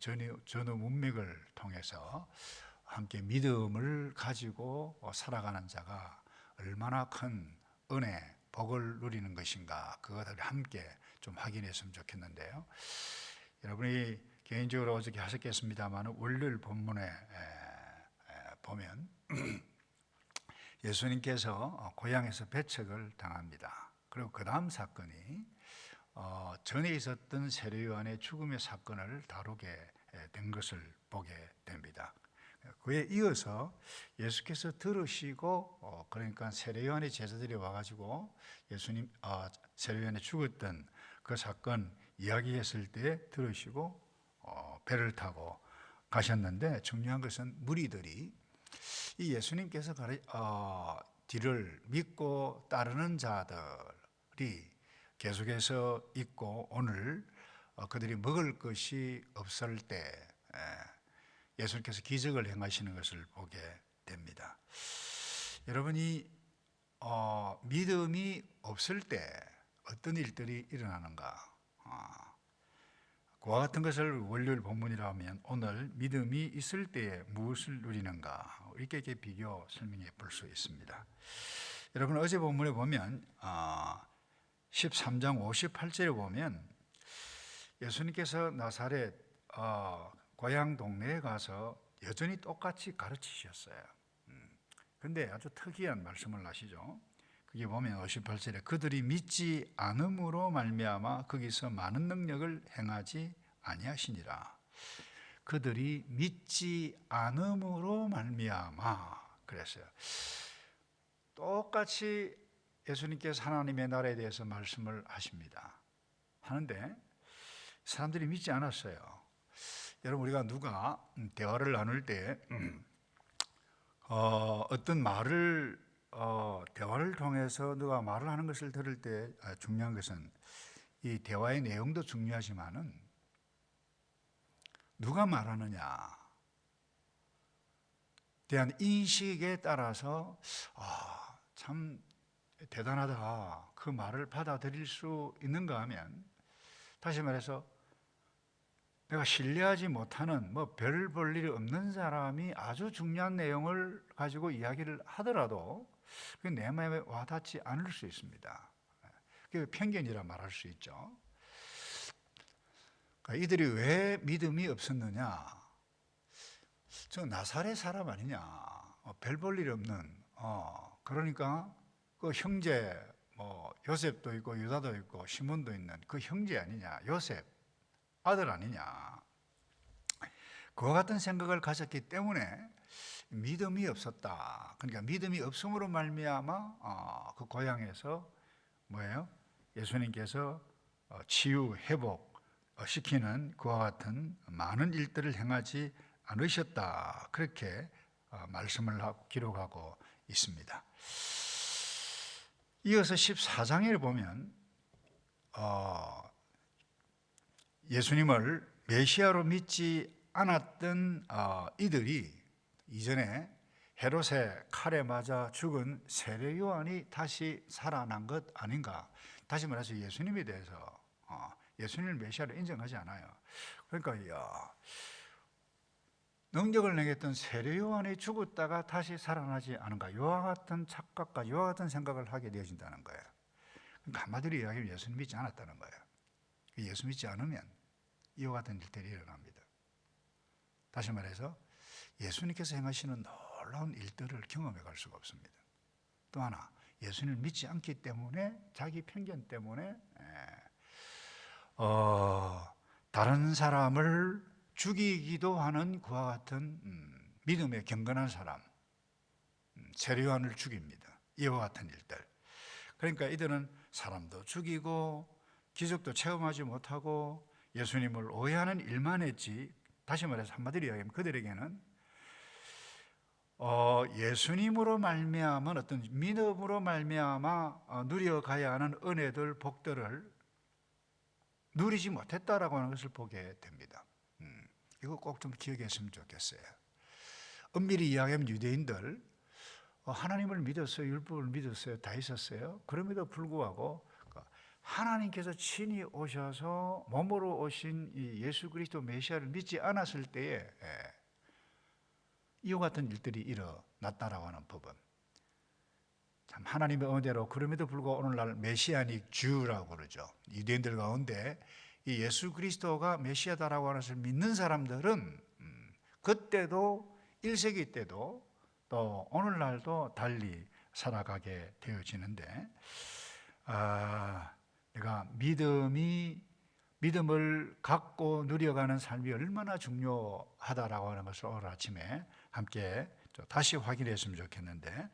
전후 문맥을 통해서 함께 믿음을 가지고 살아가는 자가 얼마나 큰 은혜, 복을 누리는 것인가, 그것을 함께 좀 확인했으면 좋겠는데요. 여러분이 개인적으로 어저께 하셨겠습니다만 월요일 본문에 보면 예수님께서 고향에서 배척을 당합니다. 그리고 그 다음 사건이 전에 있었던 세례요한의 죽음의 사건을 다루게 된 것을 보게 됩니다. 그에 이어서 예수께서 들으시고 그러니까 세례요한의 제자들이 와가지고 예수님 세례요한이 죽었던 그 사건 이야기했을 때 들으시고 배를 타고 가셨는데, 중요한 것은 무리들이 이 예수님께서 뒤를 믿고 따르는 자들이 계속해서 있고 오늘 그들이 먹을 것이 없을 때 예수님께서 기적을 행하시는 것을 보게 됩니다. 여러분이 믿음이 없을 때 어떤 일들이 일어나는가? 그와 같은 것을 월요일 본문이라면 오늘 믿음이 있을 때에 무엇을 누리는가, 이렇게 비교 설명해 볼 수 있습니다. 여러분, 어제 본문에 보면 13장 58절에 보면 예수님께서 나사렛 고향 동네에 가서 여전히 똑같이 가르치셨어요. 그런데 아주 특이한 말씀을 하시죠. 그게 보면 58절에 그들이 믿지 않음으로 말미암아 거기서 많은 능력을 행하지 아니하시니라. 그들이 믿지 않음으로 말미암아 그랬어요. 똑같이 예수님께서 하나님의 나라에 대해서 말씀을 하십니다. 하는데 사람들이 믿지 않았어요. 여러분, 우리가 누가 대화를 나눌 때 어떤 말을 대화를 통해서 누가 말을 하는 것을 들을 때 중요한 것은 이 대화의 내용도 중요하지만은 누가 말하느냐 대한 인식에 따라서 참 대단하다, 그 말을 받아들일 수 있는가 하면, 다시 말해서 내가 신뢰하지 못하는 별 볼 일이 없는 사람이 아주 중요한 내용을 가지고 이야기를 하더라도 그게 내 마음에 와닿지 않을 수 있습니다. 그게 편견이라 말할 수 있죠. 그러니까 이들이 왜 믿음이 없었느냐? 저 나사렛 사람 아니냐? 별 볼 일 없는 그러니까 그 형제 요셉도 있고 유다도 있고 시몬도 있는 그 형제 아니냐? 요셉 아들 아니냐? 그와 같은 생각을 가졌기 때문에 믿음이 없었다. 그러니까 믿음이 없음으로 말미암아 그 고향에서 뭐예요? 예수님께서 치유, 회복 시키는 그와 같은 많은 일들을 행하지 않으셨다. 그렇게 말씀을 하고 기록하고 있습니다. 이어서 14장에 보면 예수님을 메시아로 믿지 않았던 이들이 이전에 헤롯의 칼에 맞아 죽은 세례 요한이 다시 살아난 것 아닌가. 다시 말해서 예수님에 대해서 예수님을 메시아로 인정하지 않아요. 그러니까 능력을 내겠던 세례 요한이 죽었다가 다시 살아나지 않은가, 이와 같은 착각과 이와 같은 생각을 하게 되어진다는 거예요. 그러니까 한마디로 이야기하면 예수님 믿지 않았다는 거예요. 예수 믿지 않으면 이와 같은 일들이 일어납니다. 다시 말해서 예수님께서 행하시는 놀라운 일들을 경험해 갈 수가 없습니다. 또 하나, 예수님을 믿지 않기 때문에, 자기 편견 때문에 다른 사람을 죽이기도 하는 그와 같은 믿음에 경건한 사람, 세례 요한을 죽입니다. 이와 같은 일들. 그러니까 이들은 사람도 죽이고 기적도 체험하지 못하고 예수님을 오해하는 일만 했지, 다시 말해서 한마디로 이야기하면 그들에게는 예수님으로 말미암아 어떤 믿음으로 말미암아 누려가야 하는 은혜들, 복들을 누리지 못했다라고 하는 것을 보게 됩니다. 이거 꼭 좀 기억했으면 좋겠어요. 엄밀히 이야기하면 유대인들 하나님을 믿었어요, 율법을 믿었어요, 다 있었어요. 그럼에도 불구하고 하나님께서 친히 오셔서 몸으로 오신 이 예수 그리스도 메시아를 믿지 않았을 때에 이와 같은 일들이 일어났다라고 하는 법은 참 하나님의 은혜로, 그럼에도 불구하고 오늘날 메시아닉 주라고 그러죠. 유대인들 가운데 이 예수 그리스도가 메시아다라고 하는 것을 믿는 사람들은 그때도 1세기 때도 또 오늘날도 달리 살아가게 되어지는데, 내가 믿음을 갖고 누려가는 삶이 얼마나 중요하다라고 하는 것을 오늘 아침에 함께 다시 확인했으면 좋겠는데,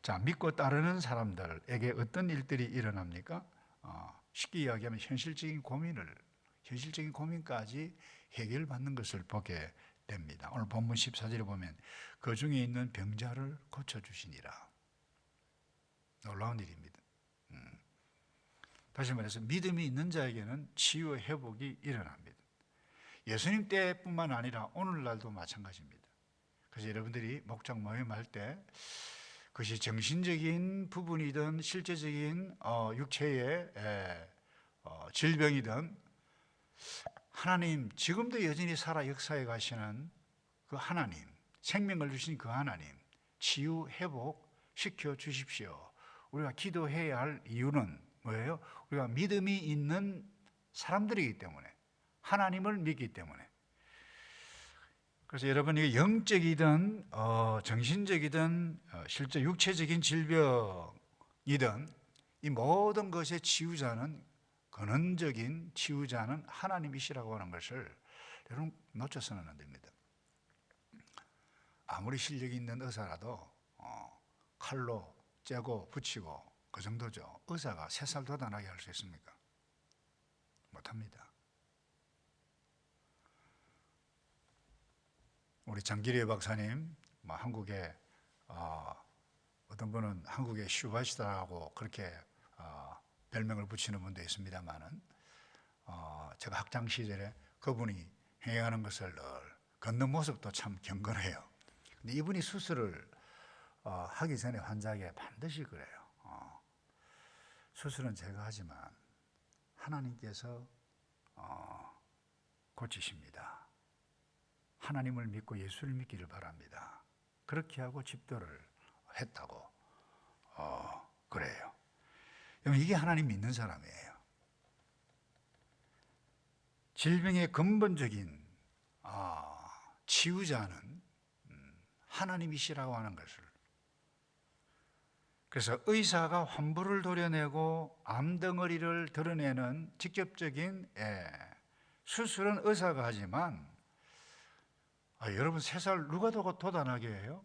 자, 믿고 따르는 사람들에게 어떤 일들이 일어납니까? 쉽게 이야기하면 현실적인 고민까지 해결받는 것을 보게 됩니다. 오늘 본문 14절에 보면 그 중에 있는 병자를 고쳐주시니라. 놀라운 일입니다. 다시 말해서 믿음이 있는 자에게는 치유 회복이 일어납니다. 예수님 때뿐만 아니라 오늘날도 마찬가지입니다. 그래서 여러분들이 목장 모임할 때 그것이 정신적인 부분이든 실제적인 육체의 질병이든 하나님 지금도 여전히 살아 역사해 가시는 그 하나님, 생명을 주신 그 하나님 치유 회복 시켜 주십시오. 우리가 기도해야 할 이유는 뭐예요? 우리가 믿음이 있는 사람들이기 때문에, 하나님을 믿기 때문에. 그래서 여러분, 이게 영적이든 정신적이든 실제 육체적인 질병이든 이 모든 것의 치유자는, 근원적인 치유자는 하나님이시라고 하는 것을 여러분 놓쳐서는 안 됩니다. 아무리 실력이 있는 의사라도 칼로 째고 붙이고 그 정도죠. 의사가 3살 돋아나게 할 수 있습니까? 못합니다. 우리 장기리 박사님, 한국에 어떤 분은 한국의 슈바시다라고 그렇게 별명을 붙이는 분도 있습니다만은, 제가 학창 시절에 그분이 행하는 것을 늘 걷는 모습도 참 경건해요. 근데 이분이 수술을 하기 전에 환자에게 반드시 그래요. 수술은 제가 하지만 하나님께서 고치십니다. 하나님을 믿고 예수를 믿기를 바랍니다. 그렇게 하고 집도를 했다고 그래요. 이게 하나님 믿는 사람이에요. 질병의 근본적인 치유자는 하나님이시라고 하는 것을, 그래서 의사가 환부를 도려내고 암덩어리를 드러내는 직접적인 수술은 의사가 하지만, 여러분 3살 누가 돋아나게 해요?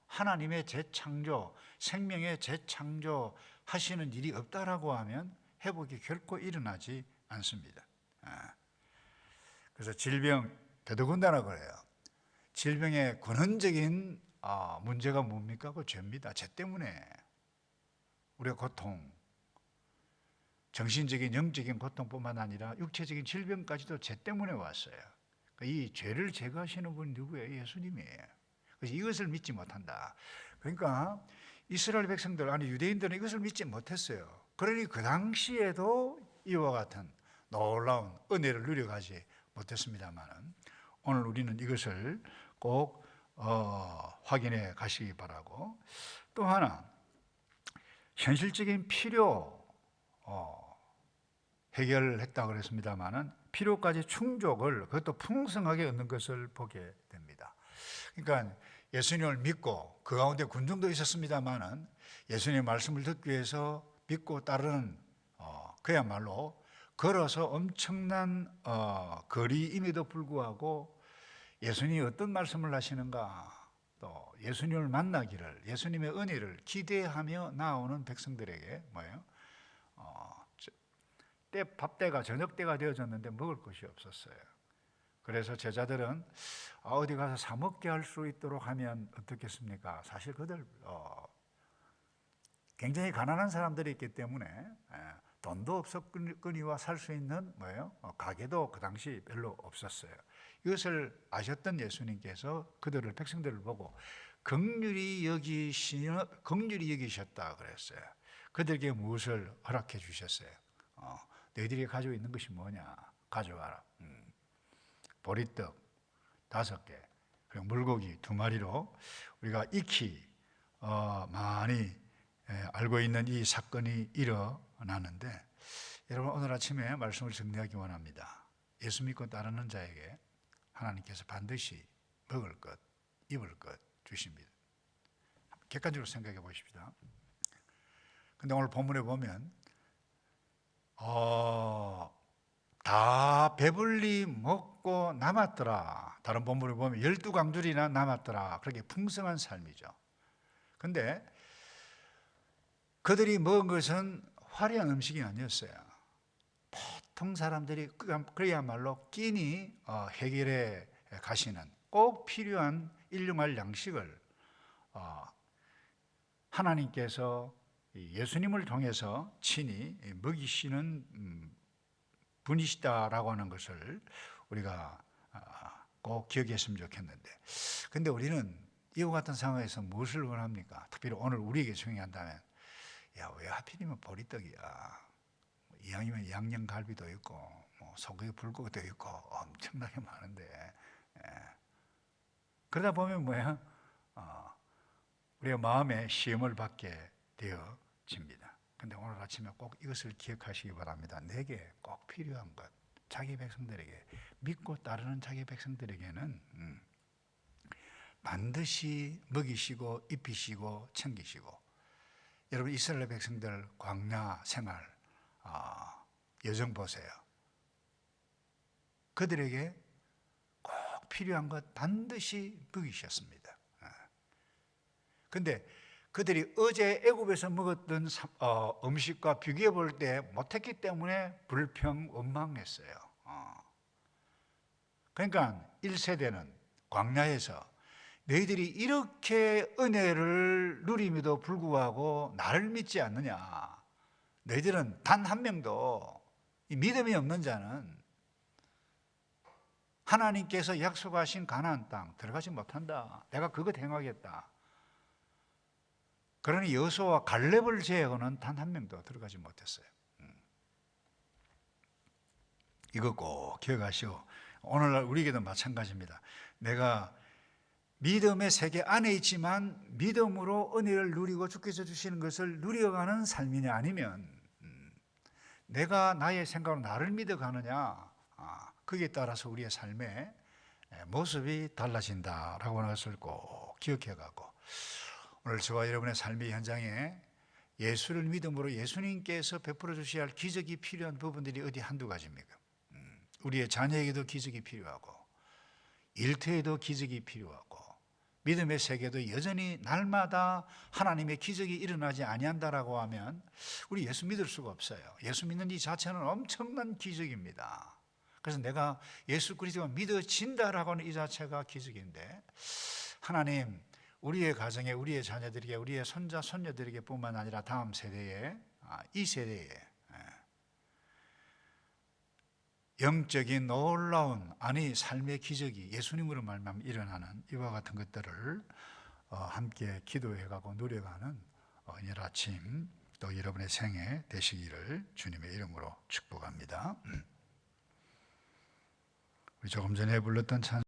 하나님의 재창조, 생명의 재창조 하시는 일이 없다라고 하면 회복이 결코 일어나지 않습니다. 그래서 질병, 더더군다나 그래요. 질병의 근원적인 문제가 뭡니까? 그 죄입니다. 죄 때문에 우리의 고통, 정신적인 영적인 고통뿐만 아니라 육체적인 질병까지도 죄 때문에 왔어요. 이 죄를 제거하시는 분이 누구예요? 예수님이에요. 그래서 이것을 믿지 못한다. 그러니까 이스라엘 백성들, 아니 유대인들은 이것을 믿지 못했어요. 그러니 그 당시에도 이와 같은 놀라운 은혜를 누려가지 못했습니다만, 오늘 우리는 이것을 꼭 확인해 가시기 바라고, 또 하나 현실적인 필요 해결했다고 그랬습니다만은 필요까지 충족을, 그것도 풍성하게 얻는 것을 보게 됩니다. 그러니까 예수님을 믿고 그 가운데 군중도 있었습니다만은 예수님의 말씀을 듣기 위해서 믿고 따르는 그야말로 걸어서 엄청난 거리임에도 불구하고 예수님이 어떤 말씀을 하시는가, 또 예수님을 만나기를, 예수님의 은혜를 기대하며 나오는 백성들에게 뭐예요? 밥때가 저녁때가 되어졌는데 먹을 것이 없었어요. 그래서 제자들은 어디 가서 사 먹게 할 수 있도록 하면 어떻겠습니까? 사실 그들 굉장히 가난한 사람들이 있기 때문에 돈도 없었거니와 살 수 있는 뭐예요? 가게도 그 당시 별로 없었어요. 이것을 아셨던 예수님께서 그들을, 백성들을 보고 긍휼히 여기셨다 그랬어요. 그들에게 무엇을 허락해 주셨어요? 너희들이 가지고 있는 것이 뭐냐? 가져와라. 보리떡 5개, 그리고 물고기 2마리로 우리가 익히 많이 알고 있는 이 사건이 일어나는데, 여러분 오늘 아침에 말씀을 정리하기 원합니다. 예수 믿고 따르는 자에게 하나님께서 반드시 먹을 것, 입을 것 주십니다. 객관적으로 생각해 보십시다. 근데 오늘 본문에 보면 다 배불리 먹고 남았더라. 다른 본문에 보면 12강줄이나 남았더라. 그렇게 풍성한 삶이죠. 근데 그들이 먹은 것은 화려한 음식이 아니었어요. 보통 사람들이 그야말로 끼니 해결해 가시는 꼭 필요한 일용할 양식을 하나님께서 예수님을 통해서 친히 먹이시는 분이시다라고 하는 것을 우리가 꼭 기억했으면 좋겠는데, 근데 우리는 이와 같은 상황에서 무엇을 원합니까? 특별히 오늘 우리에게 중요한다면, 야, 왜 하필이면 보리떡이야? 이왕이면 양념갈비도 있고 뭐 소고기 불고기도 있고 엄청나게 많은데, 그러다 보면 뭐야? 우리가 마음에 시험을 받게 되어집니다. 근데 오늘 아침에 꼭 이것을 기억하시기 바랍니다. 내게 꼭 필요한 것, 자기 백성들에게, 믿고 따르는 자기 백성들에게는 반드시 먹이시고 입히시고 챙기시고. 여러분 이스라엘 백성들 광야 생활 여정 보세요. 그들에게 꼭 필요한 것 반드시 먹이셨습니다. 근데 그들이 어제 애굽에서 먹었던 음식과 비교해 볼 때 못했기 때문에 불평 원망했어요. 그러니까 1세대는 광야에서 너희들이 이렇게 은혜를 누림에도 불구하고 나를 믿지 않느냐? 너희들은 단 한 명도 믿음이 없는 자는 하나님께서 약속하신 가나안 땅 들어가지 못한다. 내가 그것 행하겠다. 그러니 여호수아와 갈렙을 제외하고는 단 한 명도 들어가지 못했어요. 이거 꼭 기억하시고, 오늘날 우리에게도 마찬가지입니다. 내가 믿음의 세계 안에 있지만 믿음으로 은혜를 누리고 주께서 주시는 것을 누려가는 삶이냐, 아니면 내가 나의 생각으로 나를 믿어가느냐, 거기에 따라서 우리의 삶의 모습이 달라진다라고 하는 것을 꼭 기억해가고, 오늘 저와 여러분의 삶의 현장에 예수를 믿음으로 예수님께서 베풀어 주셔야 할 기적이 필요한 부분들이 어디 한두 가지입니까? 우리의 자녀에게도 기적이 필요하고, 일터에도 기적이 필요하고, 믿음의 세계도 여전히 날마다 하나님의 기적이 일어나지 아니한다라고 하면 우리 예수 믿을 수가 없어요. 예수 믿는 이 자체는 엄청난 기적입니다. 그래서 내가 예수 그리스도가 믿어진다라고 하는 이 자체가 기적인데, 하나님 우리의 가정에, 우리의 자녀들에게, 우리의 손자 손녀들에게 뿐만 아니라 다음 세대에, 이 세대에 영적인 놀라운 삶의 기적이 예수님으로 말미암아 일어나는 이와 같은 것들을 함께 기도해가고 누려가는 오늘 아침, 또 여러분의 생애 되시기를 주님의 이름으로 축복합니다. 우리 조금 전에 불렀던 찬